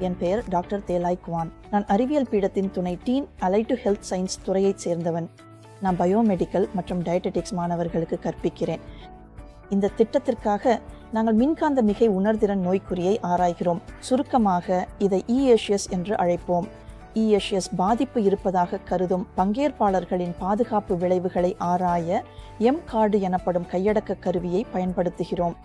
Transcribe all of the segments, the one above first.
என் பெயர் doctor தேலாய் Kuan. நான் அறிவியல் பீடத்தின் துணை டீன் அலைடு ஹெல்த் சயின்ஸ் துறையைச் சேர்ந்தவன். நான் பயோமெடிக்கல் மற்றும் டயட்டெட்டிக்ஸ் மாணவர்களுக்கு கற்பிக்கிறேன். இந்த திட்டத்திற்காக நாங்கள் மின்காந்த மிகை உணர்திறன் நோய்க்குறியை ஆராய்கிறோம். சுருக்கமாக இதை ESS என்று அழைப்போம். ESS பாதிப்பு இருப்பதாக கருதும் பங்கேற்பாளர்களின் பாதுகாப்பு விளைவுகளை ஆராய M-கார்டு எனப்படும் கையடக்க கருவியை பயன்படுத்துகிறோம்.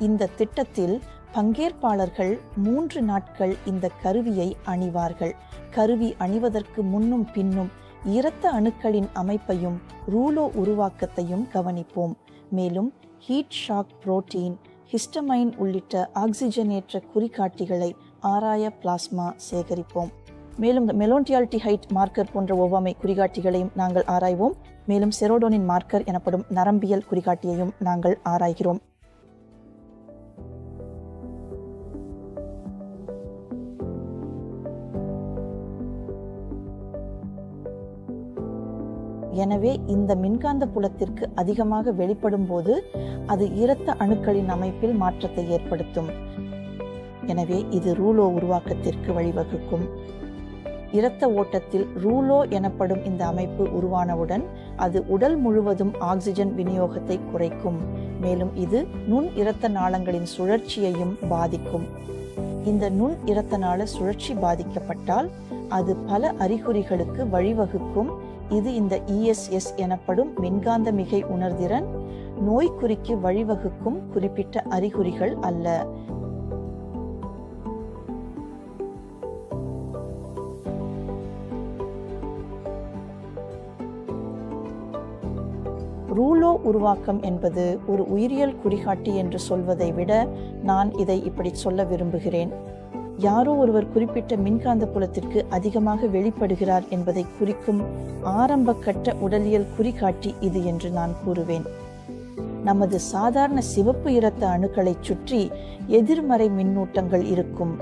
இந்த திட்டத்தில் பங்கேற்பாளர்கள் 3 நாட்கள் இந்த கருவியை அணிவார்கள். கருவி அணிவதற்கு முன்னும் பின்னும் இரத்த அணுக்களின் அமைப்பையும் ரூலோ உருவாக்கத்தையும் கவனிப்போம். மேலும் ஹீட் ஷாக் புரோட்டீன், ஹிஸ்டமைன் உள்ளிட்ட ஆக்சிஜனேற்ற குறிகாட்டிகளை ஆராய பிளாஸ்மா சேகரிப்போம். மேலும் மெலோன்டியால்டிஹைட் மார்க்கர் போன்ற ஒவ்வாமை குறிகாட்டிகளையும் நாங்கள் ஆராய்வோம். மேலும் செரோடோனின் மார்க்கர் எனப்படும் நரம்பியல் குறிகாட்டியையும் நாங்கள் ஆராய்கிறோம். எனவே இந்த மின்காந்த புலத்திற்கு அதிகமாக வெளிப்படும் போது அது இரத்த அணுக்களின் அமைப்பில் மாற்றத்தை ஏற்படுத்தும். எனவே இது ரூலோ உருவாக்கத்திற்கு வழிவகுக்கும். இரத்த ஓட்டத்தில் ரூலோ எனப்படும் இந்த அமைப்பு உருவானவுடன் அது உடல் முழுவதும் ஆக்சிஜன் விநியோகத்தை குறைக்கும். மேலும் இது நுண் இரத்த நாளங்களின் சுழற்சியையும் பாதிக்கும். இந்த நுண் இரத்த நாள சுழற்சி பாதிக்கப்பட்டால் அது பல அறிகுறிகளுக்கு வழிவகுக்கும். இது இந்த ESS எனப்படும் மின்காந்த மிகை உணர்திறன் நோய்க்குறிக்கு வழிவகுக்கும் குறிப்பிட்ட அறிகுறிகள் அல்ல. ரூலோ உருவாக்கம் என்பது ஒரு உயிரியல் குறிகாட்டி என்று சொல்வதை விட நான் இதை இப்படி சொல்ல விரும்புகிறேன். யாரோ ஒருவர் குறிப்பிட்ட மின்காந்த புலத்திற்கு அதிகமாக வெளிப்படுகிறார் என்பதை குறிக்கும் ஆரம்ப கட்ட உடலியல் குறிகாட்டி இது என்று நான் கூறுவேன். நமது சாதாரண சிவப்பு இரத்த அணுக்களை சுற்றி எதிர்மறை மின்னூட்டங்கள் இருக்கும்.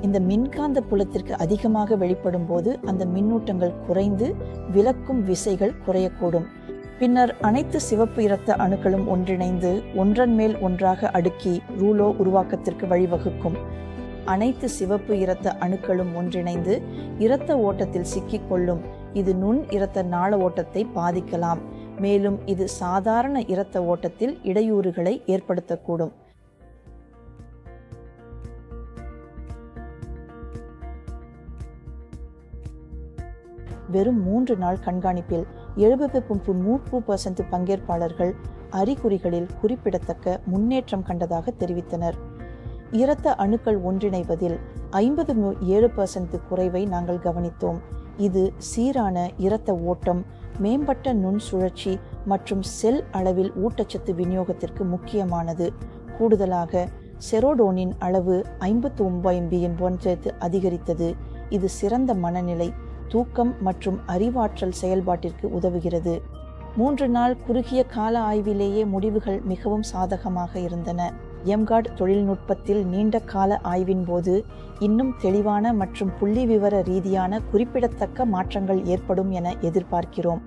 இந்த மின்காந்த புலத்திற்கு அதிகமாக வெளிப்படும் போது அந்த மின்னூட்டங்கள் குறைந்து விலக்கும் விசைகள் குறையக்கூடும். பின்னர் அனைத்து சிவப்பு இரத்த அணுக்களும் ஒன்றிணைந்து ஒன்றன் மேல் ஒன்றாக அடுக்கி ரூலோ உருவாக்கத்திற்கு வழிவகுக்கும். அனைத்து சிவப்பு இரத்த அணுக்களும் ஒன்றிணைந்து இரத்த ஓட்டத்தில் சிக்கிக்கொள்ளும். இது நுண் இரத்த நாள ஓட்டத்தை பாதிக்கலாம். மேலும் இது சாதாரண இரத்த ஓட்டத்தில் இடையூறுகளை ஏற்படுத்தக்கூடும். வெறும் 3 நாள் கண்காணிப்பில் 70.3% பங்கேற்பாளர்கள் அறிகுறிகளில் குறிப்பிடத்தக்க முன்னேற்றம் கண்டதாக தெரிவித்தனர். இரத்த அணுக்கள் ஒன்றிணைவதில் 57% குறைவை நாங்கள் கவனித்தோம். இது சீரான இரத்த ஓட்டம், மேம்பட்ட நுண் சுழற்சி மற்றும் செல் அளவில் ஊட்டச்சத்து விநியோகத்திற்கு முக்கியமானது. கூடுதலாக செரோடோனின் அளவு 59 MB அதிகரித்தது. இது சிறந்த மனநிலை, தூக்கம் மற்றும் அறிவாற்றல் செயல்பாட்டிற்கு உதவுகிறது. 3 நாள் குறுகிய கால ஆய்விலேயே முடிவுகள் மிகவும் சாதகமாக இருந்தன. M-கார்டு தொழில்நுட்பத்தில் நீண்ட கால ஆய்வின் போது இன்னும் தெளிவான மற்றும் புள்ளிவிவர ரீதியான குறிப்பிடத்தக்க மாற்றங்கள் ஏற்படும் என எதிர்பார்க்கிறோம்.